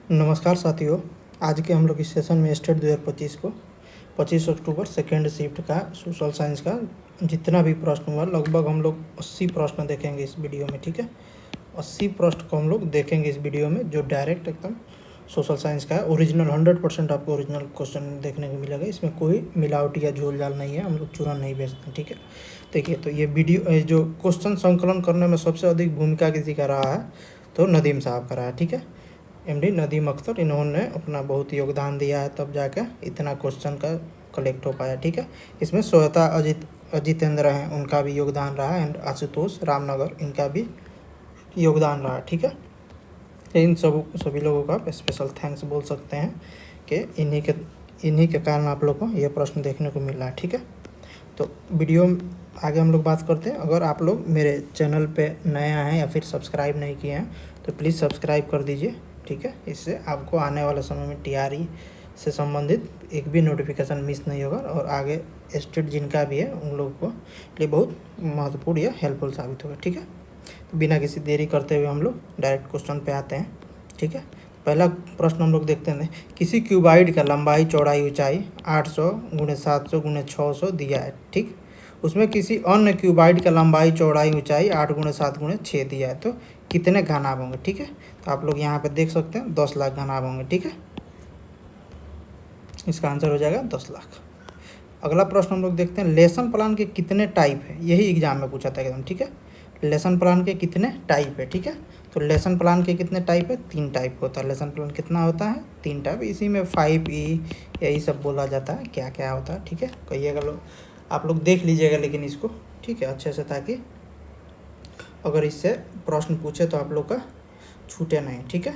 नमस्कार साथियों। आज के हम लोग इस सेशन में स्टेट 2025 को 25 अक्टूबर सेकेंड शिफ्ट का सोशल साइंस का जितना भी प्रश्न हुआ लगभग हम लोग 80 प्रश्न देखेंगे इस वीडियो में। ठीक है, 80 प्रश्न को हम लोग देखेंगे इस वीडियो में, जो डायरेक्ट एकदम सोशल साइंस का है। ओरिजिनल 100% आपको ओरिजिनल क्वेश्चन देखने को मिलेगा। इसमें कोई मिलावटी या झोल झाल नहीं है, हम लोग चूरन नहीं बेचते। ठीक है, देखिए तो ये वीडियो जो क्वेश्चन संकलन करने में सबसे अधिक भूमिका किसी का रहा है तो नदीम साहब का रहा है। ठीक है, एमडी नदीम अख्तर, इन्होंने अपना बहुत योगदान दिया है, तब जाके इतना क्वेश्चन का कलेक्ट हो पाया। ठीक है, इसमें श्वेता अजितेंद्र हैं, उनका भी योगदान रहा, एंड आशुतोष रामनगर, इनका भी योगदान रहा। ठीक है, इन सभी लोगों का आप स्पेशल थैंक्स बोल सकते हैं कि इन्हीं के कारण आप लोग को यह प्रश्न देखने को मिल रहा है। ठीक है, तो वीडियो आगे हम लोग बात करते हैं। अगर आप लोग मेरे चैनल पे नए आए हैं या फिर सब्सक्राइब नहीं किए हैं तो प्लीज़ सब्सक्राइब कर दीजिए। ठीक है, इससे आपको आने वाले समय में टीआरई से संबंधित एक भी नोटिफिकेशन मिस नहीं होगा, और आगे स्टेट जिनका भी है उन लोगों को लिए बहुत महत्वपूर्ण या हेल्पफुल साबित होगा। ठीक है, तो बिना किसी देरी करते हुए हम लोग डायरेक्ट क्वेश्चन पे आते हैं। ठीक है, पहला प्रश्न हम लोग देखते हैं। किसी क्यूबाइड का लंबाई चौड़ाई ऊंचाई 800 × 700 × 600 दिया है। ठीक, उसमें किसी अन्य क्यूबाइड का लंबाई चौड़ाई ऊंचाई 8 × 7 × 6 दिया है, तो कितने घनाभ होंगे। ठीक है, तो आप लोग यहाँ पे देख सकते हैं 10 लाख घनाभ होंगे। ठीक है, इसका आंसर हो जाएगा 10 लाख। अगला प्रश्न हम लोग देखते हैं, लेसन प्लान के कितने टाइप है। यही एग्जाम में पूछा था एकदम। ठीक है, लेसन प्लान के कितने टाइप है। ठीक है, तो लेसन प्लान के कितने टाइप है, 3 टाइप होता है। लेसन प्लान कितना होता है, 3 टाइप। इसी में 5E यही सब बोला जाता है, क्या क्या होता है। ठीक है, कहिएगा लोग, आप लोग देख लीजिएगा लेकिन इसको, ठीक है, अच्छे से, ताकि अगर इससे प्रश्न पूछे तो आप लोग का छूटे नहीं। ठीक है,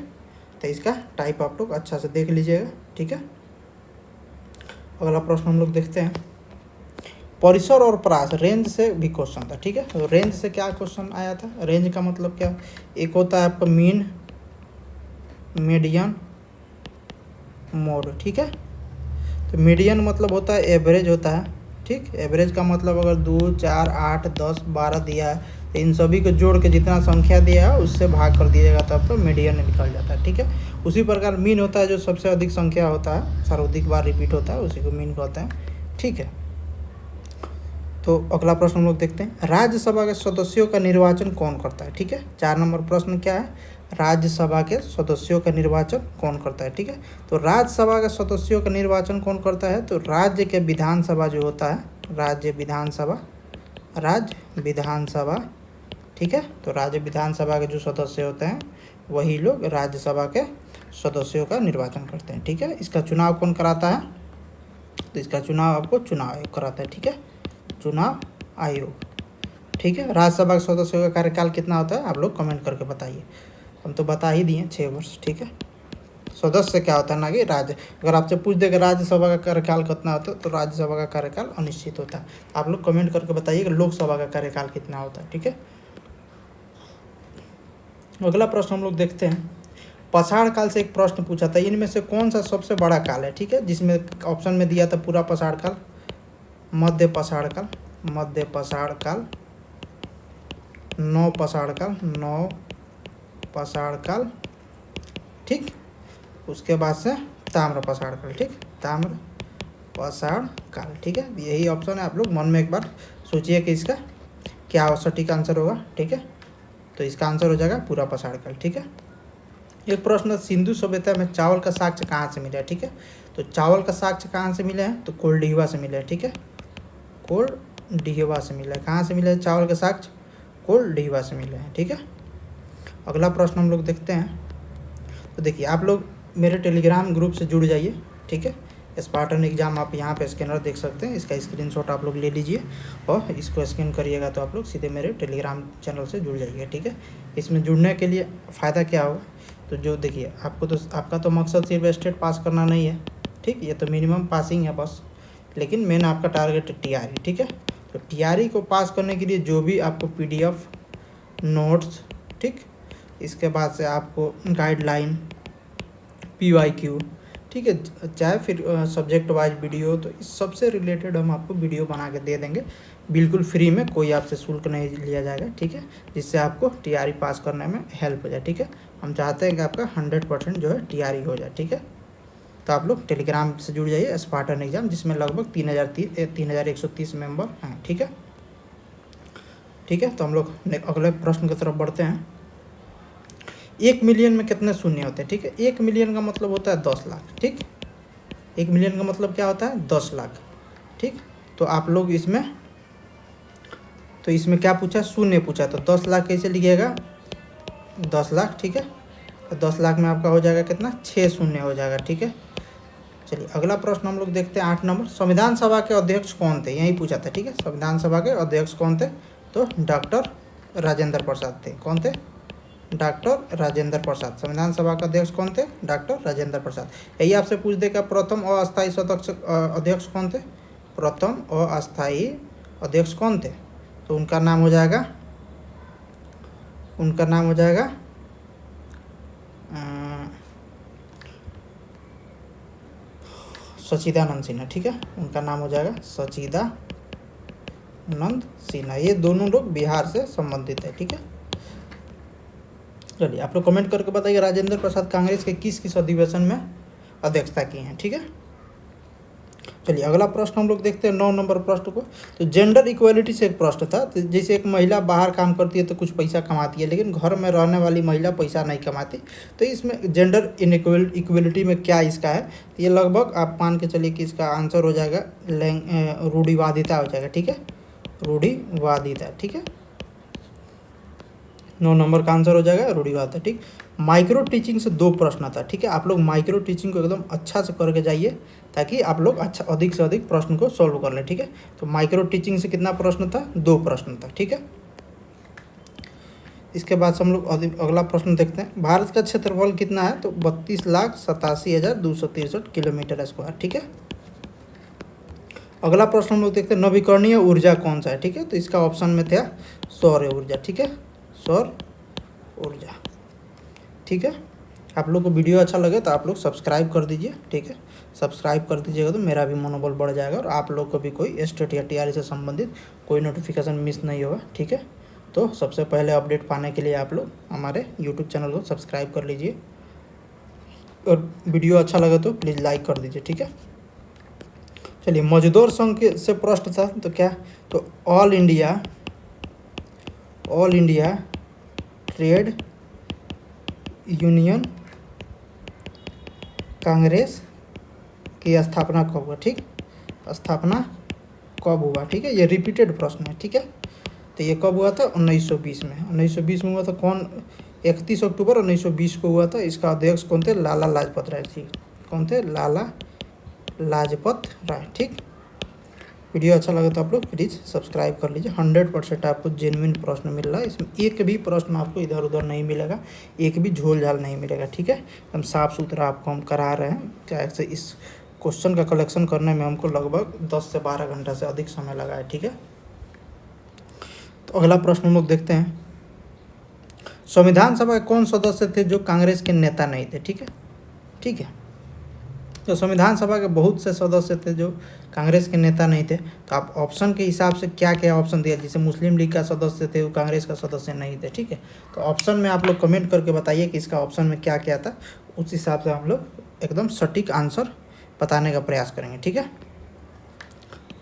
तो इसका टाइप आप लोग अच्छा से देख लीजिएगा। ठीक है, अगला प्रश्न हम लोग देखते हैं, परिसर और प्रास, रेंज से भी क्वेश्चन था। ठीक है, तो रेंज से क्या क्वेश्चन आया था। रेंज का मतलब क्या, एक होता है आपका मीन, मीडियन, मोड। ठीक है, तो मीडियन मतलब होता है एवरेज होता है। ठीक, एवरेज का मतलब अगर 2, 4, 8, 10, 12 दिया है तो इन सभी को जोड़ के जितना संख्या दिया है उससे भाग कर दीजिएगा तो आपको मीडियन निकल जाता है। ठीक है, उसी प्रकार मीन होता है जो सबसे अधिक संख्या होता है, सर्वाधिक बार रिपीट होता है, उसी को मीन कहते हैं। ठीक है, तो अगला प्रश्न हम लोग देखते हैं, राज्यसभा के सदस्यों का निर्वाचन कौन करता है। ठीक है, 4 नंबर प्रश्न क्या है, राज्यसभा के सदस्यों का निर्वाचन कौन करता है। ठीक है, तो राज्यसभा के सदस्यों का निर्वाचन कौन करता है, तो राज्य के विधानसभा जो होता है, राज्य विधानसभा, ठीक है, तो राज्य विधानसभा के जो सदस्य होते हैं वही लोग राज्यसभा के सदस्यों का निर्वाचन करते हैं। ठीक है, इसका चुनाव कौन कराता है, तो इसका चुनाव आपको चुनाव आयोग कराता है। ठीक है, चुनाव आयोग। ठीक है, राज्यसभा के सदस्यों का कार्यकाल कितना होता है, आप लोग कमेंट करके बताइए। हम तो बता ही दिए 6 वर्ष। ठीक है, सदस्य क्या होता है ना कि राज्य, अगर आपसे पूछ दे कि राज्यसभा का कार्यकाल कितना होता है तो राज्यसभा का कार्यकाल अनिश्चित होता है। आप लोग कमेंट करके बताइए कि लोकसभा का कार्यकाल कितना होता है। ठीक है, अगला प्रश्न हम लोग देखते हैं, पछाड़ काल से एक प्रश्न पूछा था, इनमें से कौन सा सबसे बड़ा काल है। ठीक है, जिसमें ऑप्शन में दिया था पूरा पछाड़ काल, मध्य पछाड़ काल, मध्य पछाड़ काल, नौ पछाड़ काल, नौ पछाड़ काल। ठीक, उसके बाद से ताम्र पछाड़ काल। ठीक, ताम्र पछाड़ काल। ठीक है, यही ऑप्शन है। आप लोग मन में एक बार सोचिए कि इसका क्या सटीक आंसर होगा। ठीक है, तो इसका आंसर हो जाएगा पूरा पछाड़ काल। ठीक है, एक प्रश्न, सिंधु सभ्यता में चावल का साक्ष्य कहाँ से मिला है। ठीक है, तो चावल का साक्ष्य कहाँ से मिले हैं, तो कोल्डिहवा से मिले हैं। ठीक है, कोल्डिहवा से मिला है। कहाँ से मिले हैं चावल के साक्ष्य, कोल्डिहवा से मिले हैं। ठीक है, अगला प्रश्न हम लोग देखते हैं, तो देखिए आप लोग मेरे टेलीग्राम ग्रुप से जुड़ जाइए। ठीक है, स्पार्टन एग्जाम आप यहाँ पे स्कैनर देख सकते हैं, इसका स्क्रीनशॉट आप लोग ले लीजिए और इसको स्कैन करिएगा तो आप लोग सीधे मेरे टेलीग्राम चैनल से जुड़ जाइए। ठीक है, इसमें जुड़ने के लिए फ़ायदा क्या होगा, तो जो देखिए आपका तो मकसद सिर्फ स्टेट पास करना नहीं है। ठीक, ये तो मिनिमम पासिंग है बस, लेकिन मेन आपका टारगेट है टीआरई। ठीक है, तो टीआरई को पास करने के लिए जो भी आपको पीडीएफ, नोट्स, ठीक, इसके बाद से आपको गाइडलाइन, पीवाईक्यू, ठीक है, चाहे फिर सब्जेक्ट वाइज वीडियो, तो इस सबसे रिलेटेड हम आपको वीडियो बना के दे देंगे। बिल्कुल फ्री में, कोई आपसे शुल्क नहीं लिया जाएगा, ठीक है, जिससे आपको टीआरई पास करने में हेल्प हो जाए, ठीक है। हम चाहते हैं कि आपका 100% जो है टीआरई हो जाए, ठीक है। तो आप लोग टेलीग्राम से जुड़ जाइए, स्पार्टन एग्जाम, जिसमें लगभग 3130 मेंबर हैं, ठीक है। ठीक है, तो हम लोग अगले प्रश्न की तरफ बढ़ते हैं। 1 मिलियन में कितने शून्य होते हैं, ठीक है। 1 मिलियन का मतलब होता है 10 लाख, ठीक। 1 मिलियन का मतलब क्या होता है, 10 लाख, ठीक। तो आप लोग इसमें क्या पूछा, शून्य पूछा, तो 10 लाख कैसे लिखिएगा, 10 लाख, ठीक है। तो 10 लाख में आपका हो जाएगा कितना, 6 शून्य हो जाएगा, ठीक है। चलिए अगला प्रश्न हम लोग देखते हैं 8 नंबर। संविधान सभा के अध्यक्ष कौन थे, यही पूछा था, ठीक है। संविधान सभा के अध्यक्ष कौन थे, तो डॉक्टर राजेंद्र प्रसाद थे। कौन थे, डॉक्टर राजेंद्र प्रसाद। संविधान सभा का अध्यक्ष कौन थे, डॉक्टर राजेंद्र प्रसाद। यही आपसे पूछ देगा प्रथम अस्थायी सदस्य अध्यक्ष कौन थे, प्रथम अस्थायी अध्यक्ष कौन थे, तो उनका नाम हो जाएगा सचिदानंद सिन्हा, ठीक है। उनका नाम हो जाएगा सचिदानंद सिन्हा। ये दोनों लोग बिहार से संबंधित है, ठीक है। चलिए आप लोग कमेंट करके बताइए राजेंद्र प्रसाद कांग्रेस के किस किस अधिवेशन में अध्यक्षता की हैं, ठीक है। चलिए अगला प्रश्न हम लोग देखते हैं 9 नंबर प्रश्न को। तो जेंडर इक्वलिटी से एक प्रश्न था, तो जैसे एक महिला बाहर काम करती है तो कुछ पैसा कमाती है, लेकिन घर में रहने वाली महिला पैसा नहीं कमाती, तो इसमें जेंडर इक्वलिटी में क्या इसका है, तो ये लगभग आप मान के चलिए कि इसका आंसर हो जाएगा रूढ़िवादिता हो जाएगा, ठीक है, रूढ़िवादिता, ठीक है। 9 नंबर का आंसर हो जाएगा रूढ़िवादिता, ठीक। माइक्रो टीचिंग से 2 प्रश्न था, ठीक है। आप लोग माइक्रो टीचिंग को एकदम अच्छा से करके जाइए, ताकि आप लोग अधिक से अधिक प्रश्न को सॉल्व कर लें, ठीक है। तो माइक्रो टीचिंग से कितना प्रश्न था, 2 प्रश्न था, ठीक है। इसके बाद से हम लोग अगला प्रश्न देखते हैं। भारत का क्षेत्रफल कितना है, तो 32,87,263 किलोमीटर स्क्वायर, ठीक है। अगला प्रश्न हम लोग देखते हैं नवीकरणीय ऊर्जा कौन सा है, ठीक है। तो इसका ऑप्शन में था सौर ऊर्जा, ठीक है, सौर ऊर्जा, ठीक है। आप लोग को वीडियो अच्छा लगे तो आप लोग सब्सक्राइब कर दीजिए, ठीक है। सब्सक्राइब कर दीजिएगा तो मेरा भी मनोबल बढ़ जाएगा और आप लोग को भी कोई स्टेट या टीआरई से संबंधित कोई नोटिफिकेशन मिस नहीं होगा, ठीक है। तो सबसे पहले अपडेट पाने के लिए आप लोग हमारे यूट्यूब चैनल को सब्सक्राइब कर लीजिए और वीडियो अच्छा लगे तो प्लीज़ लाइक कर दीजिए, ठीक है। चलिए मजदूर संघ से प्रश्न था, तो क्या, तो all India trade union Congress की स्थापना कब हुआ, ठीक, स्थापना कब हुआ, ठीक है। ये रिपीटेड प्रश्न है, ठीक है। तो ये कब हुआ था, 1920 में। 1920 में हुआ था, कौन, 31 अक्टूबर 1920 को हुआ था। इसका अध्यक्ष कौन थे, लाला लाजपत राय जी। कौन थे, लाला लाजपत राय, ठीक। वीडियो अच्छा लगे तो आप लोग प्लीज़ सब्सक्राइब कर लीजिए। 100% आपको जेन्युइन प्रश्न मिल रहा है, इसमें एक भी प्रश्न आपको इधर उधर नहीं मिलेगा, एक भी झोल झाल नहीं मिलेगा, ठीक है। एकदम साफ़ सुथरा आपको हम करा रहे हैं। क्या से इस क्वेश्चन का कलेक्शन करने में हमको लगभग 10 से 12 घंटा से अधिक समय लगा है, ठीक है। तो अगला प्रश्न हम लोग देखते हैं। संविधान सभा के कौन सदस्य थे जो कांग्रेस के नेता नहीं थे, ठीक है, ठीक है। तो संविधान सभा के बहुत से सदस्य थे जो कांग्रेस के नेता नहीं थे। तो आप ऑप्शन के हिसाब से क्या क्या ऑप्शन दिया, जैसे मुस्लिम लीग का सदस्य थे वो कांग्रेस का सदस्य नहीं थे, ठीक है। तो ऑप्शन में आप लोग कमेंट करके बताइए कि इसका ऑप्शन में क्या क्या था, उस हिसाब से हम लोग एकदम सटीक आंसर बताने का प्रयास करेंगे, ठीक है।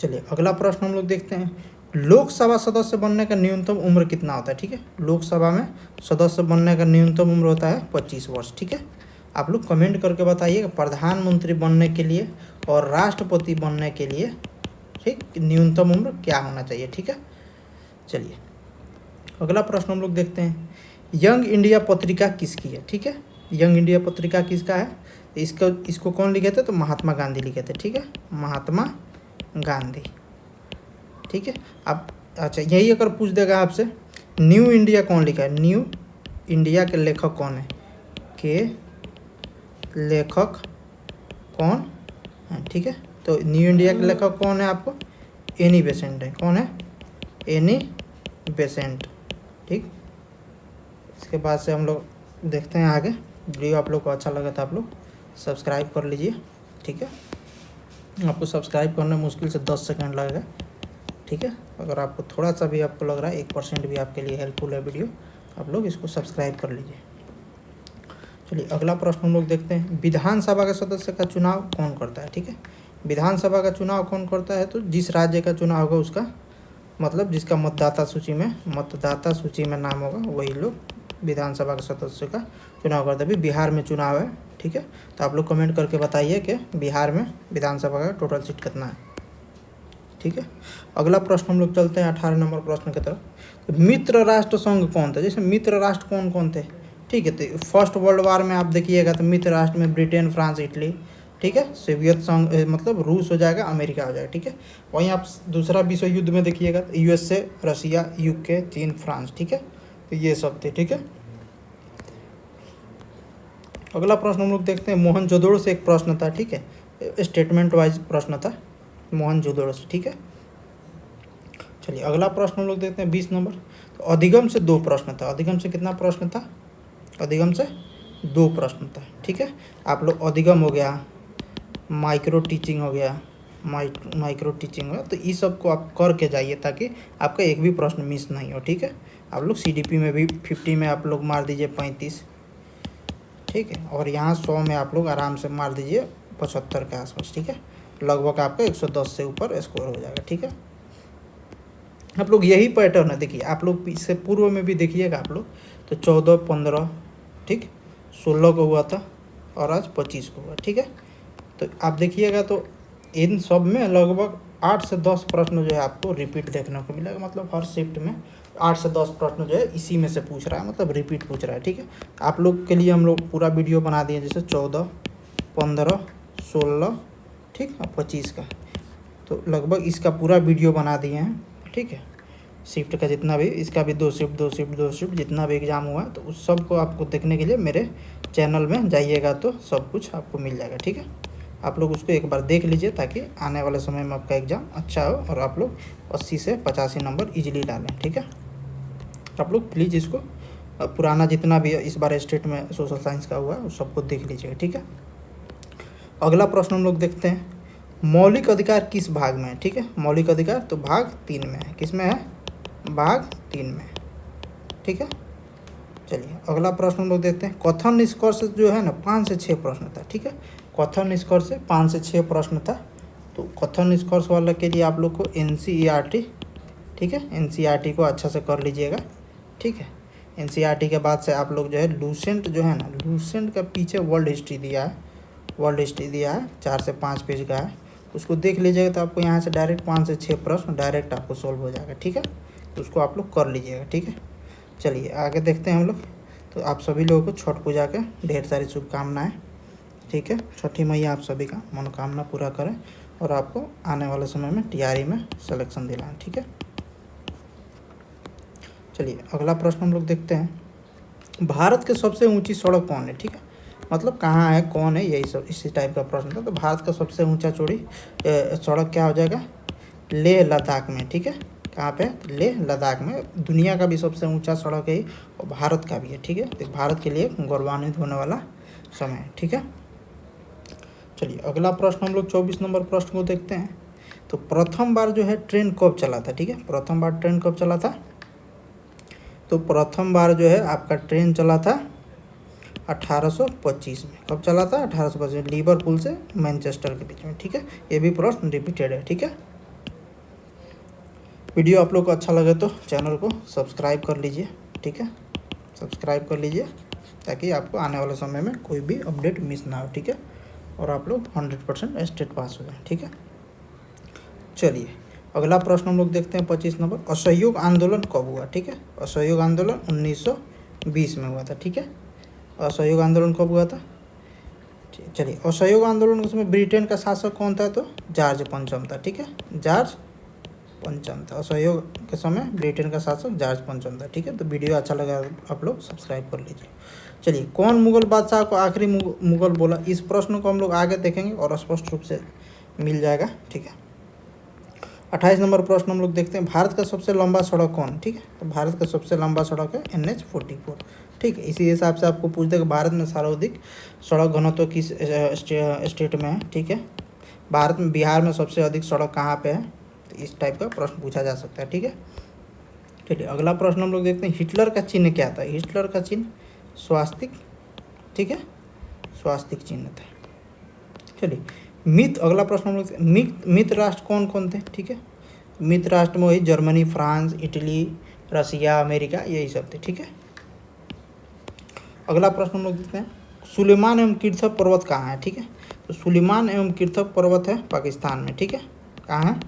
चलिए अगला प्रश्न हम लोग देखते हैं। लोकसभा सदस्य बनने का न्यूनतम उम्र कितना होता है, ठीक है। लोकसभा में सदस्य बनने का न्यूनतम उम्र होता है 25 वर्ष, ठीक है। आप लोग कमेंट करके बताइए कि प्रधानमंत्री बनने के लिए और राष्ट्रपति बनने के लिए, ठीक, न्यूनतम उम्र क्या होना चाहिए, ठीक है। चलिए अगला प्रश्न हम लोग देखते हैं। यंग इंडिया पत्रिका किसकी है, ठीक है। यंग इंडिया पत्रिका किसका है, इसको कौन लिखे थे, तो महात्मा गांधी लिखे थे, ठीक है, महात्मा गांधी, ठीक है। आप अच्छा यही अगर पूछ देगा आपसे न्यू इंडिया कौन लिखा है, न्यू इंडिया के लेखक कौन है, लेखक कौन है, ठीक है। तो न्यू इंडिया के लेखक कौन है, आपको एनी बेसेंट है। कौन है, एनी बेसेंट, ठीक। इसके बाद से हम लोग देखते हैं आगे। वीडियो आप लोग को अच्छा लगा तो आप लोग सब्सक्राइब कर लीजिए, ठीक है। आपको सब्सक्राइब करने मुश्किल से 10 सेकंड लगेगा, ठीक है। अगर आपको थोड़ा सा भी आपको लग रहा है 1% भी आपके लिए हेल्पफुल है वीडियो, आप लोग इसको सब्सक्राइब कर लीजिए। चलिए अगला प्रश्न हम लोग देखते हैं, विधानसभा के सदस्य का चुनाव कौन करता है। ठीक है, विधानसभा का चुनाव कौन करता है, तो जिस राज्य का चुनाव होगा उसका मतलब जिसका मतदाता सूची में नाम होगा वही लोग विधानसभा के सदस्य का चुनाव करते हैं। अभी बिहार में चुनाव है, ठीक है, तो आप लोग कमेंट करके बताइए कि बिहार में विधानसभा का टोटल सीट कितना है। ठीक है, अगला प्रश्न हम लोग चलते हैं 18 नंबर प्रश्न की तरफ। तो मित्र राष्ट्र संघ कौन था, जैसे मित्र राष्ट्र कौन कौन थे। ठीक है, तो फर्स्ट वर्ल्ड वार में आप देखिएगा तो मित्र राष्ट्र में ब्रिटेन, फ्रांस, इटली, ठीक है, सोवियत संघ मतलब रूस हो जाएगा, अमेरिका हो जाएगा। ठीक है, वहीं आप दूसरा विश्व युद्ध में देखिएगा तो यूएसए, रसिया, यूके, चीन, फ्रांस। ठीक है, तो ये सब थे। ठीक है, अगला प्रश्न हम लोग देखते हैं, मोहनजोदड़ो से एक प्रश्न था। ठीक है, स्टेटमेंट वाइज प्रश्न था मोहनजोदड़ो से। ठीक है, चलिए अगला प्रश्न हम लोग देखते हैं 20 नंबर। तो अधिगम से 2 प्रश्न था। अधिगम से कितना प्रश्न था, अधिगम से 2 प्रश्न था। ठीक है, आप लोग अधिगम हो गया, माइक्रो टीचिंग हो गया, माइक्रो टीचिंग हो गया, तो इस सब को आप करके जाइए ताकि आपका एक भी प्रश्न मिस नहीं हो। ठीक है, आप लोग सीडीपी में भी 50 में आप लोग मार दीजिए 35, ठीक है, और यहाँ 100 में आप लोग आराम से मार दीजिए 75 के आसपास। ठीक है, लगभग आपका 110 से ऊपर स्कोर हो जाएगा। ठीक है, आप लोग यही पैटर्न है, देखिए आप लोग इससे पूर्व में भी देखिएगा आप लोग, तो 14, 15, ठीक, 16 को हुआ था और आज 25 को हुआ। ठीक है, तो आप देखिएगा तो इन सब में लगभग 8 से 10 प्रश्न जो है आपको रिपीट देखने को मिलेगा। मतलब हर शिफ्ट में 8 से 10 प्रश्न जो है इसी में से पूछ रहा है, मतलब रिपीट पूछ रहा है। ठीक है, आप लोग के लिए हम लोग पूरा वीडियो बना दिए, जैसे 14, 15, 16, ठीक, और 25 का, तो लगभग इसका पूरा वीडियो बना दिए हैं। ठीक है, शिफ्ट का जितना भी, इसका भी 2 शिफ्ट 2 शिफ्ट 2 शिफ्ट जितना भी एग्ज़ाम हुआ है, तो उस सब को आपको देखने के लिए मेरे चैनल में जाइएगा तो सब कुछ आपको मिल जाएगा। ठीक है, आप लोग उसको एक बार देख लीजिए ताकि आने वाले समय में आपका एग्ज़ाम अच्छा हो और आप लोग 80 से 85 नंबर ईजिली डालें। ठीक है, आप लोग प्लीज़ इसको पुराना जितना भी इस बार स्टेट में सोशल साइंस का हुआ है उस सबको देख लीजिएगा। ठीक है, अगला प्रश्न हम लोग देखते हैं, मौलिक अधिकार किस भाग में है। ठीक है, मौलिक अधिकार तो भाग 3 में है। किस में है, भाग 3 में। ठीक है, चलिए अगला प्रश्न हम लोग देखते हैं, कथन निष्कर्ष जो है ना 5 से 6 प्रश्न था। ठीक है, कथन निष्कर्ष से 5 से 6 प्रश्न था। तो कथन निष्कर्ष वाला के लिए आप लोग को NCERT, ठीक है, NCERT को अच्छा से कर लीजिएगा। ठीक है, NCERT के बाद से आप लोग जो है लूसेंट जो है ना, लूसेंट का पीछे वर्ल्ड हिस्ट्री दिया है, वर्ल्ड हिस्ट्री दिया है 4 से 5 पेज का है, उसको देख लीजिएगा तो आपको यहाँ से डायरेक्ट 5 से 6 प्रश्न डायरेक्ट आपको सोल्व हो जाएगा। ठीक है, तो उसको आप लोग कर लीजिएगा। ठीक है, चलिए आगे देखते हैं हम लोग। तो आप सभी लोगों को छठ पूजा के ढेर सारी शुभकामनाएं। ठीक है, छठी मैया आप सभी का मनोकामना पूरा करें और आपको आने वाले समय में TRE में सिलेक्शन दिलाएं। ठीक है, चलिए अगला प्रश्न हम लोग देखते हैं, भारत के सबसे ऊंची सड़क कौन है। ठीक है, मतलब कहाँ है, कौन है, यही सब इसी टाइप का प्रश्न था। तो भारत का सबसे ऊंचा चौड़ी सड़क क्या हो जाएगा, लेह लद्दाख में। ठीक है, कहाँ पे, लेह लद्दाख में। दुनिया का भी सबसे ऊंचा सड़क है और भारत का भी है। ठीक है, तो भारत के लिए गौरवान्वित होने वाला समय है। ठीक है, चलिए अगला प्रश्न हम लोग 24 नंबर प्रश्न को देखते हैं। तो प्रथम बार जो है ट्रेन कब चला था। ठीक है, प्रथम बार ट्रेन कब चला था, तो प्रथम बार जो है आपका ट्रेन चला था 1825 में। कब चला था, 1825, लिवरपूल से मैनचेस्टर के बीच में। ठीक है, ये भी प्रश्न रिपीटेड है। ठीक है, वीडियो आप लोग को अच्छा लगे तो चैनल को सब्सक्राइब कर लीजिए। ठीक है, सब्सक्राइब कर लीजिए ताकि आपको आने वाले समय में कोई भी अपडेट मिस ना हो। ठीक है, और आप लोग 100% स्टेट पास हो जाए। ठीक है, चलिए अगला प्रश्न हम लोग देखते हैं 25 नंबर, असहयोग आंदोलन कब हुआ। ठीक है, असहयोग आंदोलन 1920 में हुआ था। ठीक है, असहयोग आंदोलन कब हुआ था, चलिए असहयोग आंदोलन के समय ब्रिटेन का शासक कौन था, तो जॉर्ज पंचम था। ठीक है, जॉर्ज पंचम था। असहयोग के समय ब्रिटेन का शासक जॉर्ज पंचम था। ठीक है, तो वीडियो अच्छा लगा आप लोग सब्सक्राइब कर लीजिए। चलिए कौन मुगल बादशाह को आखिरी मुगल बोला, इस प्रश्न को हम लोग आगे देखेंगे और स्पष्ट रूप से मिल जाएगा। ठीक है, 28 नंबर प्रश्न हम लोग देखते हैं, भारत का सबसे लंबा सड़क कौन। ठीक है, तो भारत का सबसे लंबा सड़क है NH44। ठीक है, इसी हिसाब से आपको पूछते हैं भारत में सर्वाधिक सड़क घनत्व किस स्टेट में है। ठीक है, भारत में बिहार में सबसे अधिक सड़क कहाँ पे है, तो इस टाइप का प्रश्न पूछा जा सकता है, ठीक है। चलिए अगला प्रश्न हम लोग देखते हैं, हिटलर का चिन्ह क्या था। हिटलर का चिन्ह स्वास्तिक, ठीक है, स्वास्तिक चिन्ह था। चलिए मित्र, अगला प्रश्न हम लोग मित्र राष्ट्र कौन कौन थे, ठीक है। मित्र राष्ट्र में वही जर्मनी, फ्रांस, इटली, रसिया, अमेरिका, यही सब थे, ठीक है। अगला प्रश्न हम लोग देखते हैं, सुलेमान एवं किर्थक पर्वत कहाँ है, ठीक है। तो सुलेमान एवं किर्थक पर्वत है पाकिस्तान में, ठीक है। कहाँ है,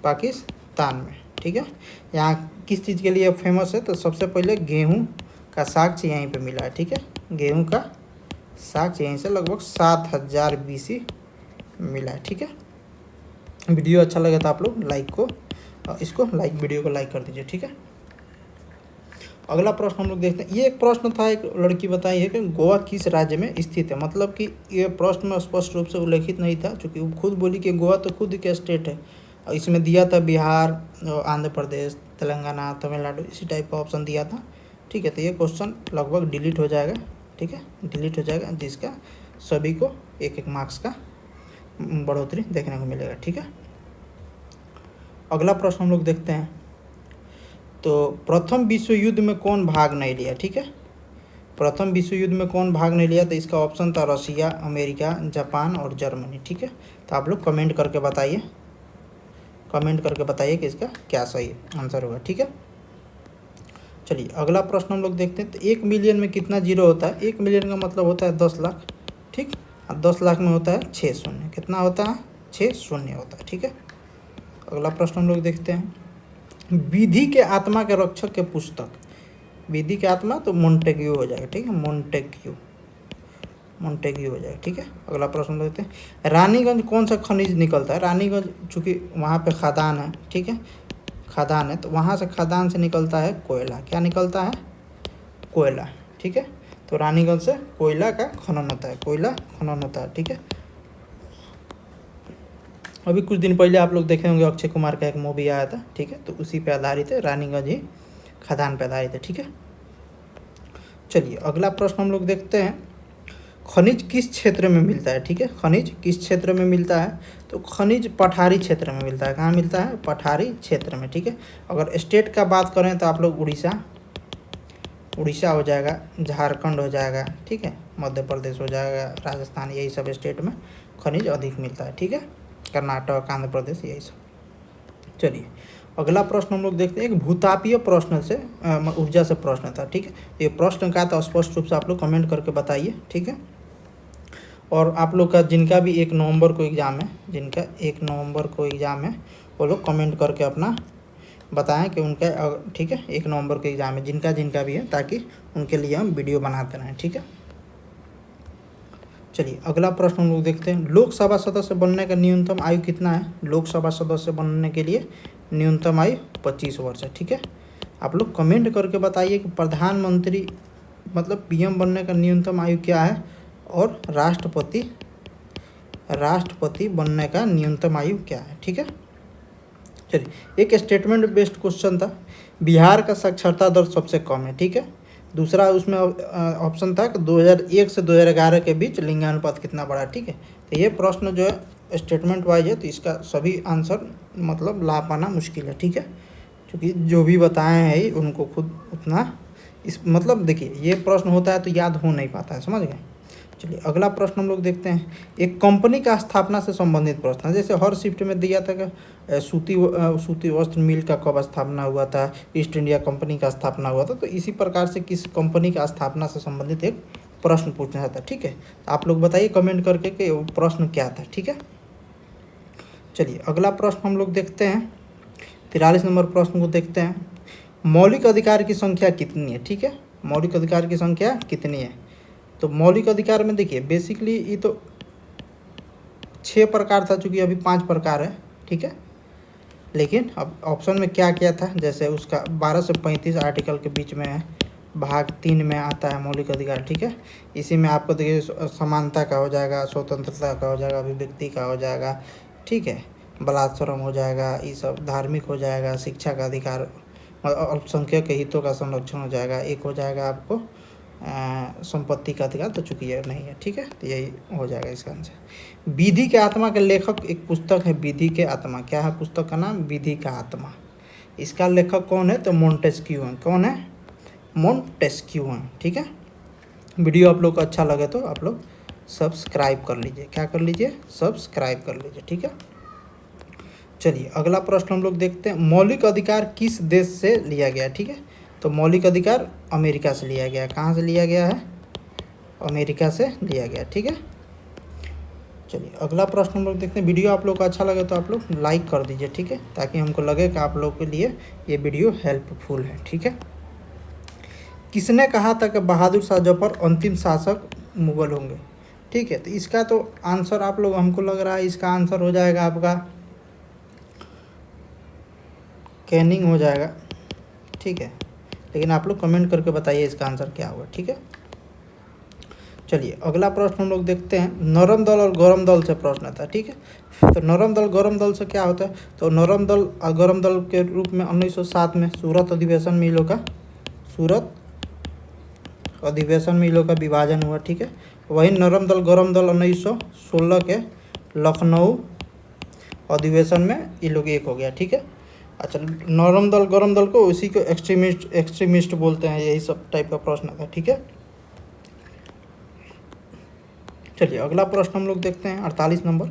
पाकिस्तान में, ठीक है। यहाँ किस चीज़ के लिए फेमस है, तो सबसे पहले गेहूँ का साक्ष्य यहीं पे मिला है, ठीक है। गेहूँ का साक्ष्य यहीं से लगभग 7000 BC मिला है, ठीक है। वीडियो अच्छा लगे तो आप लोग लाइक को इसको लाइक वीडियो को लाइक कर दीजिए, ठीक है। अगला प्रश्न हम लोग देखते हैं, ये एक प्रश्न था, एक लड़की बताई है कि गोवा किस राज्य में स्थित है। मतलब कि ये प्रश्न में स्पष्ट रूप से उल्लेखित नहीं था, क्योंकि वो खुद बोली कि गोवा तो खुद के स्टेट है। और इसमें दिया था बिहार, आंध्र प्रदेश, तेलंगाना, तमिलनाडु, इसी टाइप का ऑप्शन दिया था, ठीक है। तो ये क्वेश्चन लगभग डिलीट हो जाएगा, ठीक है, डिलीट हो जाएगा, जिसका सभी को 1-1 मार्क्स का बढ़ोतरी देखने को मिलेगा, ठीक है। अगला प्रश्न हम लोग देखते हैं, तो प्रथम विश्व युद्ध में कौन भाग नहीं लिया, ठीक है। प्रथम विश्व युद्ध में कौन भाग नहीं लिया, तो इसका ऑप्शन था रसिया, अमेरिका, जापान और जर्मनी, ठीक है। तो आप लोग कमेंट करके बताइए, कमेंट करके बताइए कि इसका क्या सही आंसर होगा, ठीक है। चलिए अगला प्रश्न हम लोग देखते हैं, तो 1 मिलियन में कितना जीरो होता है। 1 मिलियन का मतलब होता है 10 लाख, ठीक। और 10 लाख में होता है 6 शून्य, कितना होता है, 6 शून्य होता है, ठीक है। अगला प्रश्न हम लोग देखते हैं, विधि के आत्मा के रक्षक के पुस्तक, विधि के आत्मा तो मोंटेग्यू हो जाएगा, ठीक है, मोंटेग्यू हो जाएगा, ठीक है। अगला प्रश्न देखते हैं, रानीगंज कौन सा खनिज निकलता है। रानीगंज चूँकि वहाँ पे खदान है, ठीक है, खदान है, तो वहाँ से खदान से निकलता है कोयला। क्या निकलता है, कोयला, ठीक है। तो रानीगंज से कोयला का खनन होता है, कोयला खनन होता है, ठीक है। अभी कुछ दिन पहले आप लोग देखे होंगे अक्षय कुमार का एक मूवी आया था, ठीक है, तो उसी पे आधारित है, रानीगंज ही खदान पे आधारित है, ठीक है। चलिए अगला प्रश्न हम लोग देखते हैं, खनिज किस क्षेत्र में मिलता है, ठीक है। खनिज किस क्षेत्र में मिलता है, तो खनिज पठारी क्षेत्र में मिलता है। कहाँ मिलता है, पठारी क्षेत्र में, ठीक है। अगर स्टेट का बात करें तो आप लोग उड़ीसा हो जाएगा, झारखंड हो जाएगा, ठीक है, मध्य प्रदेश हो जाएगा, राजस्थान, यही सब स्टेट में खनिज अधिक मिलता है, ठीक है, कर्नाटक, आंध्र प्रदेश, यही सब। चलिए अगला प्रश्न हम लोग देखते हैं, एक भूतापीय प्रश्न से ऊर्जा से प्रश्न था, ठीक है। ये प्रश्न का था, स्पष्ट रूप से आप लोग कमेंट करके बताइए, ठीक है। और आप लोग का जिनका भी 1 नवंबर को एग्ज़ाम है, जिनका 1 नवंबर को एग्ज़ाम है, वो लोग कमेंट करके अपना बताएं कि उनका, ठीक है, 1 नवंबर को एग्ज़ाम है, जिनका भी है, ताकि उनके लिए हम वीडियो बनाते रहें, ठीक है। चलिए अगला प्रश्न हम लोग देखते हैं, लोकसभा सदस्य बनने का न्यूनतम आयु कितना है। लोकसभा सदस्य बनने के लिए न्यूनतम आयु 25 वर्ष है, ठीक है। आप लोग कमेंट करके बताइए कि प्रधानमंत्री मतलब PM बनने का न्यूनतम आयु क्या है, और राष्ट्रपति बनने का न्यूनतम आयु क्या है, ठीक है। चलिए एक स्टेटमेंट बेस्ड क्वेश्चन था, बिहार का साक्षरता दर सबसे कम है, ठीक है। दूसरा उसमें ऑप्शन था कि 2001 से 2011 के बीच लिंगानुपात कितना बढ़ा, ठीक है। तो ये प्रश्न जो है स्टेटमेंट वाइज है, तो इसका सभी आंसर मतलब ला पाना मुश्किल है, ठीक है, क्योंकि जो भी बताए हैं उनको खुद उतना इस मतलब देखिए ये प्रश्न होता है तो याद हो नहीं पाता है, समझ गए। चलिए अगला प्रश्न हम लोग देखते हैं, एक कंपनी का स्थापना से संबंधित प्रश्न, जैसे हर शिफ्ट में दिया था कि सूती वस्त्र मिल का कब स्थापना हुआ था, ईस्ट इंडिया कंपनी का स्थापना हुआ था, तो इसी प्रकार से किस कंपनी का स्थापना से संबंधित एक प्रश्न पूछना था, ठीक है। आप लोग बताइए कमेंट करके कि वो प्रश्न क्या था, ठीक है। चलिए अगला प्रश्न हम लोग देखते हैं, 43 नंबर प्रश्न को देखते हैं, मौलिक अधिकार की संख्या कितनी है, ठीक है। मौलिक अधिकार की संख्या कितनी है, तो मौलिक अधिकार में देखिए बेसिकली ये तो 6 प्रकार था, चूँकि अभी 5 प्रकार है, ठीक है। लेकिन अब ऑप्शन में क्या क्या था, जैसे उसका 12 से 35 आर्टिकल के बीच में है, भाग 3 में आता है मौलिक अधिकार, ठीक है। इसी में आपको देखिए समानता का हो जाएगा, स्वतंत्रता का हो जाएगा, अभिव्यक्ति का हो जाएगा, ठीक है, बलात्सरम हो जाएगा, ये सब धार्मिक हो जाएगा, शिक्षा का अधिकार, अल्पसंख्यक के हितों का संरक्षण हो जाएगा, एक हो जाएगा आपको संपत्ति का अधिकार, तो चूंकि ये नहीं है, ठीक है, तो यही हो जाएगा इसका आंसर। विधि के आत्मा के लेखक, एक पुस्तक है विधि के आत्मा, क्या है पुस्तक का नाम? विधि का आत्मा। इसका लेखक कौन है? तो मोंटेस्क्यू है। कौन है? मोंटेस्क्यू है, ठीक है। वीडियो आप लोग को अच्छा लगे तो आप लोग सब्सक्राइब कर लीजिए। क्या कर लीजिए? सब्सक्राइब कर लीजिए, ठीक है। चलिए अगला प्रश्न हम लोग देखते हैं। मौलिक अधिकार किस देश से लिया गया? ठीक है, तो मौलिक अधिकार अमेरिका से लिया गया। कहाँ से लिया गया है? अमेरिका से लिया गया, ठीक है। चलिए अगला प्रश्न हम लोग देखते हैं। वीडियो आप लोग को अच्छा लगे तो आप लोग लाइक कर दीजिए, ठीक है, ताकि हमको लगे कि आप लोग के लिए ये वीडियो हेल्पफुल है, ठीक है। किसने कहा था कि बहादुर शाह जफर अंतिम शासक मुगल होंगे? ठीक है, तो इसका तो आंसर आप लोग, हमको लग रहा है इसका आंसर हो जाएगा आपका कैनिंग हो जाएगा, ठीक है, लेकिन आप लोग कमेंट करके बताइए इसका आंसर क्या होगा, ठीक है। चलिए अगला प्रश्न हम लोग देखते हैं। नरम दल और गरम दल से प्रश्न था, ठीक है। तो नरम दल गरम दल से क्या होता है? तो नरम दल और गरम दल के रूप में 1907 में सूरत अधिवेशन में इन लोगों का विभाजन हुआ, ठीक है। वही नरम दल गरम दल 1916 के लखनऊ अधिवेशन में ये लोग एक हो गया, ठीक है। अच्छा, नरम दल गरम दल को उसी को एक्सट्रीमिस्ट बोलते हैं, यही सब टाइप का प्रश्न था, ठीक है। चलिए अगला प्रश्न हम लोग देखते हैं 48 नंबर।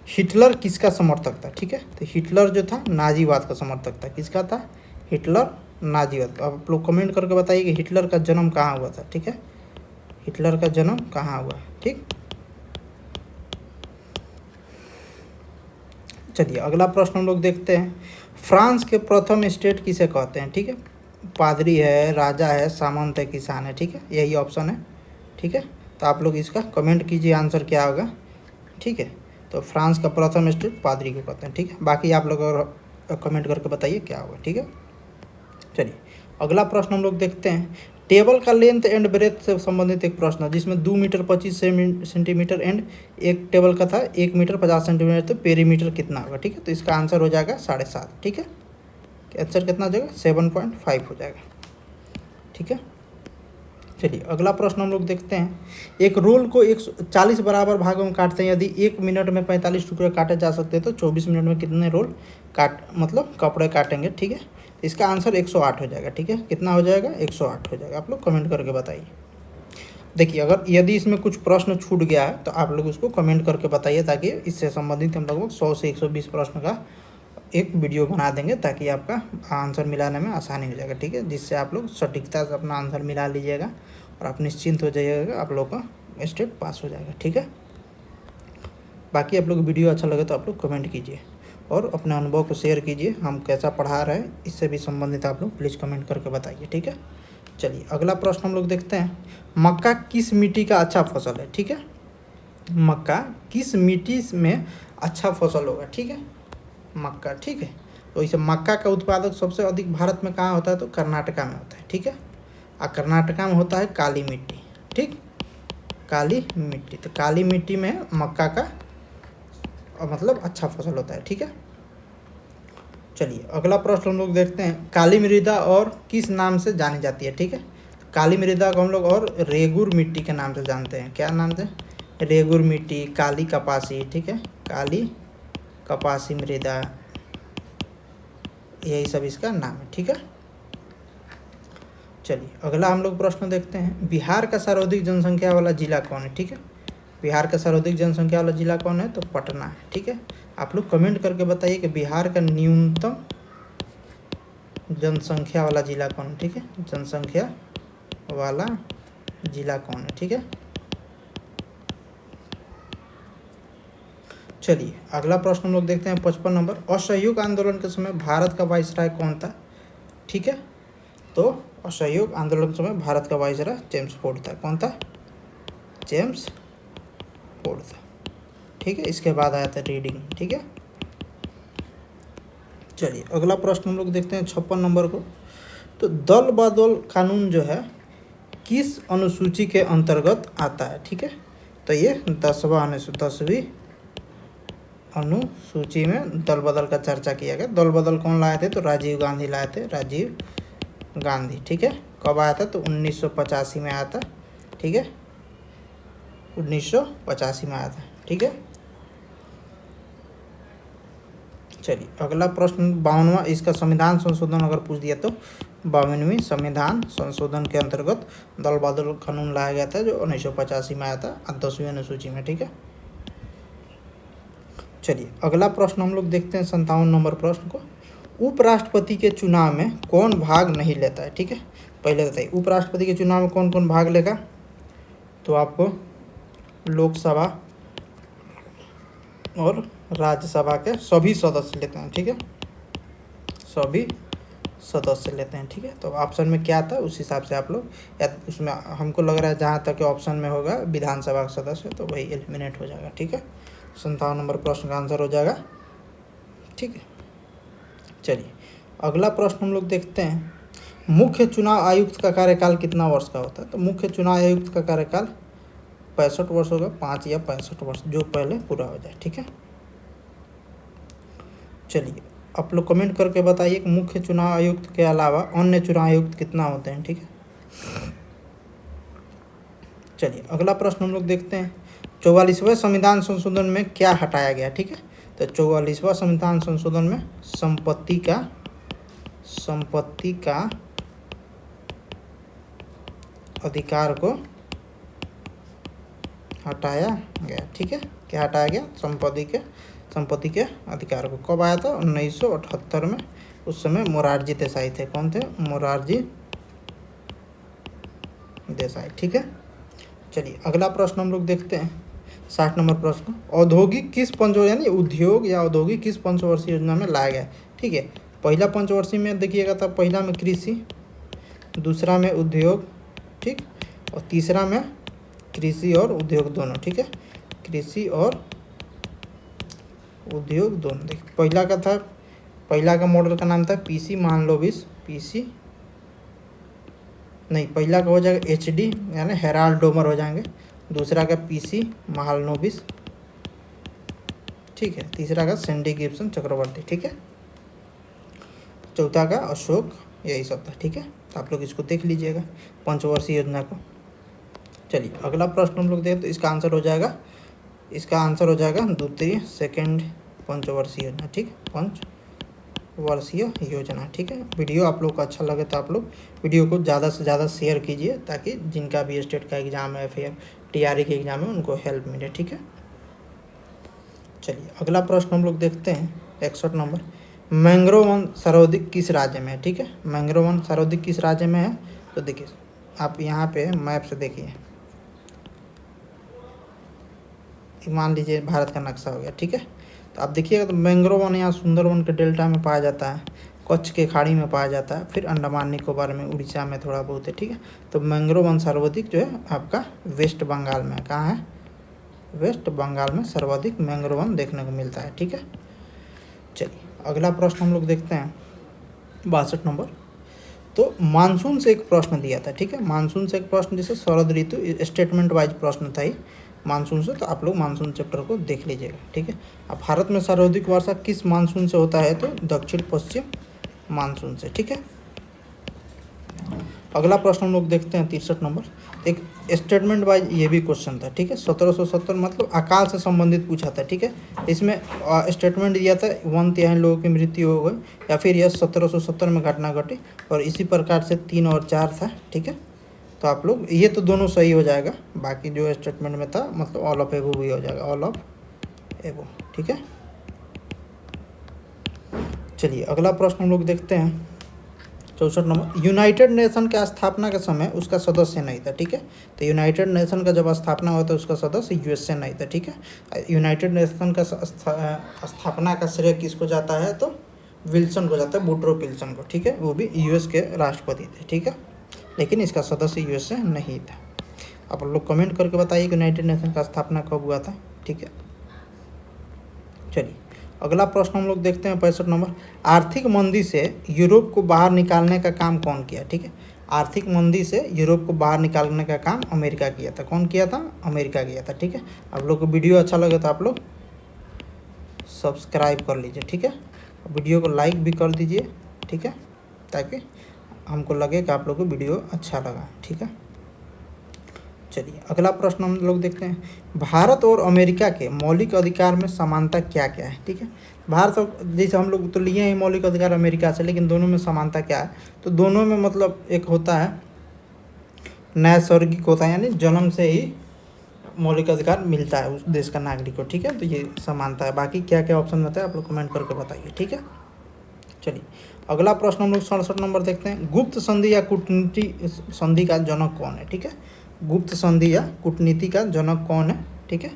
हिटलर किसका समर्थक था? ठीक है, तो हिटलर जो था नाजीवाद का समर्थक था। किसका था? हिटलर नाजीवाद। अब आप लोग कमेंट करके बताइए कि हिटलर का जन्म कहाँ हुआ था, ठीक है, हिटलर का जन्म कहाँ हुआ, ठीक। चलिए अगला प्रश्न हम लोग देखते हैं। फ्रांस के प्रथम स्टेट किसे कहते हैं? ठीक है, पादरी है, राजा है, सामंत है, किसान है, ठीक है, यही ऑप्शन है, ठीक है। तो आप लोग इसका कमेंट कीजिए आंसर क्या होगा, ठीक है। तो फ्रांस का प्रथम स्टेट पादरी को कहते हैं, ठीक है। बाकी आप लोग और कमेंट करके बताइए क्या होगा, ठीक है। चलिए अगला प्रश्न हम लोग देखते हैं। टेबल का लेंथ एंड ब्रेथ से संबंधित एक प्रश्न जिसमें 2 मीटर 25 सेंटीमीटर एंड एक टेबल का था 1 मीटर 50 सेंटीमीटर, तो पेरीमीटर कितना होगा? ठीक है, तो इसका आंसर हो जाएगा 7.5, ठीक है। आंसर कितना हो जाएगा? 7.5 हो जाएगा, ठीक है। चलिए अगला प्रश्न हम लोग देखते हैं। एक रोल को 140 बराबर भागों में काटते हैं। यदि 1 मिनट में 45 टुकड़े काटे जा सकते हैं तो 24 मिनट में कितने रोल कपड़े काटेंगे, ठीक है। इसका आंसर 108 हो जाएगा, ठीक है। कितना हो जाएगा? 108 हो जाएगा। आप लोग कमेंट करके बताइए। देखिए अगर यदि इसमें कुछ प्रश्न छूट गया है तो आप लोग उसको कमेंट करके बताइए, ताकि इससे संबंधित हम लगभग 100 से 120 प्रश्न का एक वीडियो बना देंगे, ताकि आपका आंसर मिलाने में आसानी हो जाएगा, ठीक है। जिससे आप लोग सटीकता से अपना आंसर मिला लीजिएगा और आप निश्चिंत हो जाइएगा, आप लोग का स्टेट पास हो जाएगा, ठीक है। बाकी आप लोग वीडियो अच्छा लगे तो आप लोग कमेंट कीजिए और अपने अनुभव को शेयर कीजिए। हम कैसा पढ़ा रहे हैं इससे भी संबंधित आप लोग प्लीज़ कमेंट करके बताइए, ठीक है। चलिए अगला प्रश्न हम लोग देखते हैं। मक्का किस मिट्टी का अच्छा फसल है? ठीक है, मक्का किस मिट्टी में अच्छा फसल होगा? ठीक है, मक्का, ठीक है। तो इसे मक्का का उत्पादक सबसे अधिक भारत में कहाँ होता है? तो कर्नाटका में होता है, ठीक है। और कर्नाटका में होता है काली मिट्टी, ठीक, काली मिट्टी। तो काली मिट्टी में मक्का का मतलब अच्छा फसल होता है, ठीक है। चलिए अगला प्रश्न हम लोग देखते हैं। काली मृदा और किस नाम से जानी जाती है? ठीक है, तो काली मृदा को हम लोग और रेगुर मिट्टी के नाम से जानते हैं। क्या नाम से? रेगुर मिट्टी, काली कपासी, ठीक है, काली कपासी मृदा, यही सब इसका नाम है, ठीक है। चलिए अगला हम लोग प्रश्न देखते हैं। बिहार का सर्वाधिक जनसंख्या वाला जिला कौन है? ठीक है, बिहार का सर्वाधिक जनसंख्या वाला जिला कौन है? तो पटना है, ठीक है। आप लोग कमेंट करके बताइए कि बिहार का न्यूनतम जनसंख्या वाला जिला कौन है? ठीक है, जनसंख्या वाला जिला कौन है? ठीक है। चलिए अगला प्रश्न हम लोग देखते हैं 55 नंबर। असहयोग आंदोलन के समय भारत का वाइसराय कौन था? ठीक है, तो असहयोग आंदोलन के समय भारत का वाइसराय जेम्स फोर्ड था। कौन था? जेम्स फोर्ड था, ठीक है। इसके बाद आया था रीडिंग, ठीक है। चलिए अगला प्रश्न हम लोग देखते हैं 56 नंबर को। तो दल बदल कानून जो है किस अनुसूची के अंतर्गत आता है? ठीक है, तो ये 10वीं अनुसूची में दल बदल का चर्चा किया गया। दल बदल कौन लाए थे? तो राजीव गांधी लाए थे, राजीव गांधी, ठीक है। कब आया था? तो 1985 में आया था, ठीक है, 1985 में आया था, ठीक है। चलिए अगला प्रश्न 52वां, इसका संविधान संशोधन अगर पूछ दिया तो 52वीं संविधान संशोधन के अंतर्गत दल बदल कानून लाया गया था जो 1985 में आया था 10वीं अनुसूची में, ठीक है। चलिए अगला प्रश्न हम लोग देखते हैं 57 नंबर प्रश्न को। उपराष्ट्रपति के चुनाव में कौन भाग नहीं लेता है, ठीक है। पहले बताइए उपराष्ट्रपति के चुनाव में कौन कौन भाग लेगा? तो आपको लोकसभा और राज्यसभा के सभी सदस्य लेते हैं, ठीक है, सभी सदस्य लेते हैं, ठीक है। तो ऑप्शन में क्या था उस हिसाब से आप लोग, या उसमें हमको लग रहा है जहाँ तक ऑप्शन में होगा विधानसभा का सदस्य तो वही एलिमिनेट हो जाएगा, ठीक है। 57 नंबर प्रश्न का आंसर हो जाएगा, ठीक है। चलिए अगला प्रश्न हम लोग देखते हैं, मुख्य चुनाव आयुक्त का कार्यकाल कितना वर्ष का होता है? तो मुख्य चुनाव आयुक्त का कार्यकाल 65 वर्ष होगा, 5 या 65 वर्ष, जो पहले पूरा हो जाए, ठीक है। चलिए आप लोग कमेंट करके बताइए कि मुख्य चुनाव आयुक्त के अलावा अन्य चुनाव आयुक्त कितना होते हैं, ठीक है। चलिए अगला प्रश्न हम लोग देखते हैं, 44वें संविधान संशोधन में क्या हटाया गया, ठीक है। तो 44वां संविधान संशोधन में संपत्ति का अधिकार को हटाया गया, ठीक है। क्या हटाया गया? संपत्ति के अधिकार को। कब आया था? 1978 में। उस समय मोरारजी देसाई थे। कौन थे? मोरारजी देसाई, ठीक है। चलिए अगला प्रश्न हम लोग देखते हैं 60 नंबर प्रश्न, औद्योगिक किस पंचवर्षीय यानी उद्योग या औद्योगिक किस पंचवर्षीय योजना में लाया गया, ठीक है। पहला पंचवर्षीय में देखिएगा तो पहला में कृषि, दूसरा में उद्योग, ठीक, और तीसरा में कृषि और उद्योग दोनों, ठीक है, कृषि और उद्योग दोनों। देखिए पहला का मॉडल का नाम था पीसी महालनोबिस, पहला का हो जाएगा एचडी यानी हेराल्ड डोमर हो जाएंगे, दूसरा का पीसी महालनोबिस, ठीक है, तीसरा का सैंडी गिब्सन चक्रवर्ती, ठीक है, चौथा का अशोक, यही सब था, ठीक है। तो आप लोग इसको देख लीजिएगा पंचवर्षीय योजना को। चलिए अगला प्रश्न हम लोग देखें तो इसका आंसर हो जाएगा द्वितीय सेकंड पंचवर्षीय योजना, ठीक है, पंचवर्षीय योजना, ठीक है। वीडियो आप लोग को अच्छा लगे तो आप लोग वीडियो को ज़्यादा से ज़्यादा शेयर कीजिए ताकि जिनका भी स्टेट का एग्ज़ाम है फिर टीआरई के एग्ज़ाम है उनको हेल्प मिले, ठीक है। चलिए अगला प्रश्न हम लोग देखते हैं 61 नंबर, मैंग्रोव वन सर्वाधिक किस राज्य में है, ठीक है। मैंग्रोव वन सर्वाधिक किस राज्य में है? तो देखिए आप यहाँ पे मैप से देखिए, मान लीजिए भारत का नक्शा हो गया, ठीक है। तो आप देखिएगा तो मैंग्रोव वन यहाँ सुंदरवन के डेल्टा में पाया जाता है, कच्छ के खाड़ी में पाया जाता है, फिर अंडमान निकोबार में, उड़ीसा में थोड़ा बहुत है, ठीक है। तो मैंग्रोव वन सर्वाधिक जो है आपका वेस्ट बंगाल में है। कहाँ है? वेस्ट बंगाल में सर्वाधिक मैंग्रोव वन देखने को मिलता है, ठीक है। चलिए अगला प्रश्न हम लोग देखते हैं 62 नंबर, तो मानसून से एक प्रश्न दिया था, ठीक है। मानसून से एक प्रश्न जैसे शरद ऋतु स्टेटमेंट वाइज प्रश्न था ही मानसून से, तो आप लोग मानसून चैप्टर को देख लीजिएगा, ठीक है। अब भारत में सर्वाधिक वर्षा किस मानसून से होता है? तो दक्षिण पश्चिम मानसून से, ठीक है। अगला प्रश्न हम लोग देखते हैं 63 नंबर, एक स्टेटमेंट वाइज ये भी क्वेश्चन था, ठीक है। 1770 मतलब अकाल से संबंधित पूछा था, ठीक है। इसमें स्टेटमेंट दिया था 1/3 लोगों की मृत्यु हो गई, या फिर यह 1770 में घटना घटी, और इसी प्रकार से 3 और 4 था, ठीक है। तो आप लोग ये तो दोनों सही हो जाएगा, बाकी जो स्टेटमेंट में था मतलब ऑल ऑफ एबो भी हो जाएगा, ऑल ऑफ एबो, ठीक है। चलिए अगला प्रश्न हम लोग देखते हैं 64 नंबर, यूनाइटेड नेशन का स्थापना के समय उसका सदस्य नहीं था, ठीक है। तो यूनाइटेड नेशन का जब स्थापना हुआ था उसका सदस्य यूएसए नहीं था, ठीक है। यूनाइटेड नेशन का स्थापना का श्रेय किसको जाता है? तो विल्सन को जाता है, वुडरो विल्सन को, ठीक है। वो भी यूएस के राष्ट्रपति थे, ठीक है, लेकिन इसका सदस्य यूएसए नहीं था। आप लोग कमेंट करके बताइए कि यूनाइटेड नेशन का स्थापना कब हुआ था, ठीक है। चलिए अगला प्रश्न हम लोग देखते हैं 65 नंबर, आर्थिक मंदी से यूरोप को बाहर निकालने का काम कौन किया, ठीक है। आर्थिक मंदी से यूरोप को बाहर निकालने का काम अमेरिका किया था। कौन किया था? अमेरिका किया था, ठीक है। आप लोग को वीडियो अच्छा लगे तो आप लोग सब्सक्राइब कर लीजिए, ठीक है। वीडियो को लाइक भी कर दीजिए, ठीक है, ताकि हमको लगे कि आप लोग को वीडियो अच्छा लगा। ठीक है, चलिए अगला प्रश्न हम लोग देखते हैं। भारत और अमेरिका के मौलिक अधिकार में समानता क्या क्या है? ठीक है, भारत और जैसे हम लोग तो लिए हैं मौलिक अधिकार अमेरिका से, लेकिन दोनों में समानता क्या है? तो दोनों में मतलब एक होता है नैसर्गिक होता है, यानी जन्म से ही मौलिक अधिकार मिलता है उस देश का नागरिक को। ठीक है, तो ये समानता है। बाकी क्या क्या ऑप्शन बताए आप लोग कमेंट करके बताइए। ठीक है, चलिए अगला प्रश्न हम लोग 67 नंबर देखते हैं। गुप्त संधि या कूटनीति संधि का जनक कौन है? ठीक है, गुप्त संधि या कूटनीति का जनक कौन है? ठीक है,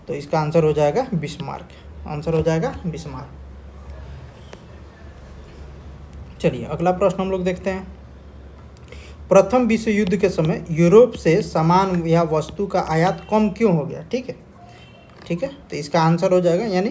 तो इसका आंसर हो जाएगा बिस्मार्क। आंसर हो जाएगा बिस्मार्क। चलिए अगला प्रश्न हम लोग देखते हैं। प्रथम विश्व युद्ध के समय यूरोप से सामान या वस्तु का आयात कम क्यों हो गया? ठीक है, ठीक है, तो इसका आंसर हो जाएगा, यानी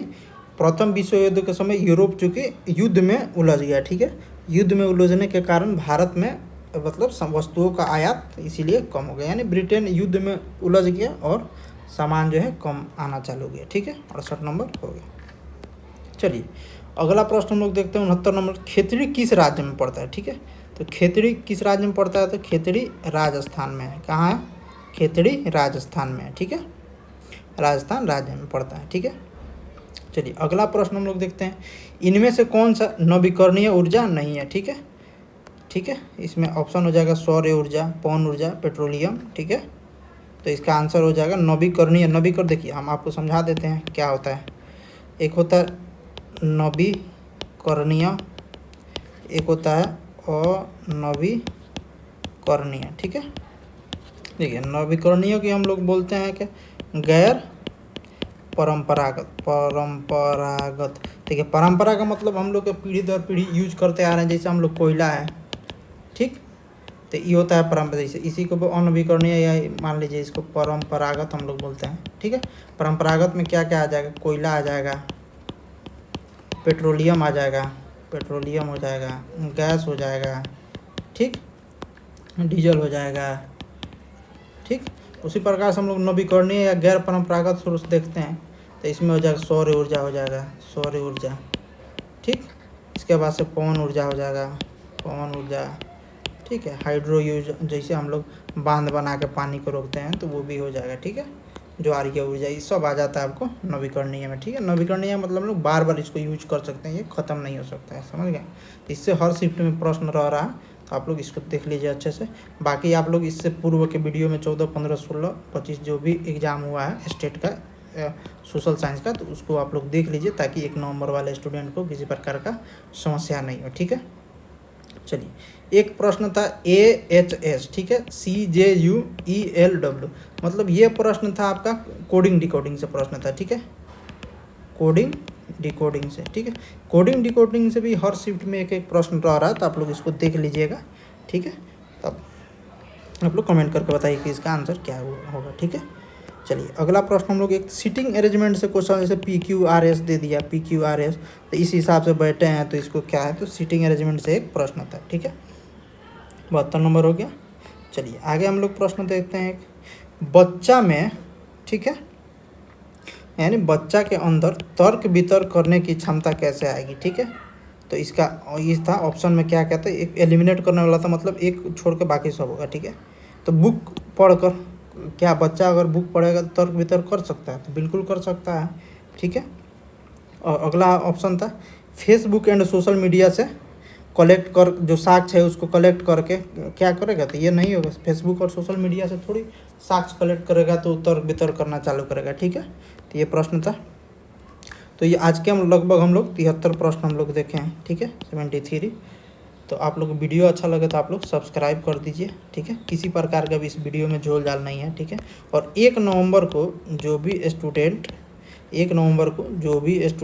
प्रथम विश्व युद्ध के समय यूरोप चूँकि युद्ध में उलझ गया। ठीक है, युद्ध में उलझने के कारण भारत में मतलब वस्तुओं का आयात इसीलिए कम हो गया, यानी ब्रिटेन युद्ध में उलझ गया और सामान जो है कम आना चालू हो गया। ठीक है, 68 नंबर हो गया। चलिए अगला प्रश्न हम लोग देखते हैं 69 नंबर। खेतड़ी किस राज्य में पड़ता है? ठीक है, तो खेतड़ी किस राज्य में पड़ता है? तो खेतड़ी राजस्थान में है। कहाँ है? खेतड़ी राजस्थान में है। ठीक है, राजस्थान राज्य में पड़ता है। ठीक है, चलिए अगला प्रश्न हम लोग देखते हैं। इनमें से कौन सा नवीकरणीय ऊर्जा नहीं है? ठीक है, ठीक है, इसमें ऑप्शन हो जाएगा सौर ऊर्जा, पवन ऊर्जा, पेट्रोलियम। ठीक है, तो इसका आंसर हो जाएगा नवीकरणीय। देखिए हम आपको समझा देते हैं क्या होता है। एक होता है नवीकरणीय, एक होता है अनवीकरणीय। ठीक है, देखिए नवीकरणीय की हम लोग बोलते हैं कि गैर परंपरागत। ठीक है, परंपरा का मतलब हम लोग के पीढ़ी दर पीढ़ी यूज करते आ रहे हैं, जैसे हम लोग कोयला है। ठीक, तो ये होता है परंपरा। जैसे इसी को अनवीकरणीय या मान लीजिए इसको परंपरागत हम लोग बोलते हैं। ठीक है, परंपरागत में क्या क्या आ जाएगा? कोयला आ जाएगा, पेट्रोलियम आ जाएगा, पेट्रोलियम हो जाएगा, गैस हो जाएगा, ठीक, डीजल हो जाएगा। ठीक, उसी प्रकार से हम लोग नवीकरणीय या गैर परंपरागत स्रोत देखते हैं, तो इसमें हो जाएगा सौर ऊर्जा हो जाएगा, सौर ऊर्जा। ठीक, इसके बाद से पवन ऊर्जा हो जाएगा, पवन ऊर्जा। ठीक है, हाइड्रो यूज, जैसे हम लोग बांध बना के पानी को रोकते हैं तो वो भी हो जाएगा। ठीक है, ज्वारीय ऊर्जा, ये सब आ जाता है आपको नवीकरणीय में। ठीक है, नवीकरणीय मतलब हम लोग बार बार इसको यूज कर सकते हैं, ये ख़त्म नहीं हो सकता है। समझ गए? इससे हर शिफ्ट में प्रश्न रह रहा है, तो आप लोग इसको देख लीजिए अच्छे से। बाकी आप लोग इससे पूर्व के वीडियो में 14, 15, 16, 25 जो भी एग्ज़ाम हुआ है स्टेट का सोशल साइंस का, तो उसको आप लोग देख लीजिए, ताकि 1 नवंबर वाले स्टूडेंट को किसी प्रकार का समस्या नहीं हो। ठीक है, चलिए एक प्रश्न था AHS। ठीक है, CJUELW, मतलब ये प्रश्न था आपका कोडिंग डिकोडिंग से प्रश्न था। ठीक है, कोडिंग डिकोडिंग से। ठीक है, कोडिंग डिकोडिंग से भी हर शिफ्ट में एक एक प्रश्न रह रहा है, तो आप लोग इसको देख लीजिएगा। ठीक है, तब आप लोग कमेंट करके बताइए कि इसका आंसर क्या होगा। ठीक है, चलिए अगला प्रश्न हम लोग एक सिटिंग अरेंजमेंट से क्वेश्चन, जैसे PQRS दे दिया, PQRS, तो इस हिसाब से बैठे हैं, तो इसको क्या है? तो सिटिंग अरेंजमेंट से एक प्रश्न था। ठीक है, 72 नंबर हो गया। चलिए आगे हम लोग प्रश्न देखते हैं। एक बच्चा में, ठीक है, यानी बच्चा के अंदर तर्क वितर्क करने की क्षमता कैसे आएगी? ठीक है, तो इसका ये था ऑप्शन में क्या कहते हैं, एक एलिमिनेट करने वाला था, मतलब एक छोड़ के बाकी सब होगा। ठीक है, तो बुक पढ़कर, क्या बच्चा अगर बुक पढ़ेगा तो तर्क वितर्क कर सकता है? तो बिल्कुल कर सकता है। ठीक है, और अगला ऑप्शन था फेसबुक एंड सोशल मीडिया से कलेक्ट कर, जो साक्ष्य है उसको कलेक्ट करके क्या करेगा? तो ये नहीं होगा। फेसबुक और सोशल मीडिया से थोड़ी साक्ष्य कलेक्ट करेगा तो तर्क वितर्क करना चालू करेगा। ठीक है, तो ये प्रश्न था। तो ये आज के हम लगभग 73 प्रश्न हम लोग देखे हैं। ठीक है, 73। तो आप लोग वीडियो अच्छा लगे तो आप लोग सब्सक्राइब कर दीजिए। ठीक है, किसी प्रकार का भी इस वीडियो में झोल झाल नहीं है। ठीक है, और 1 नवंबर को जो भी स्टूडेंट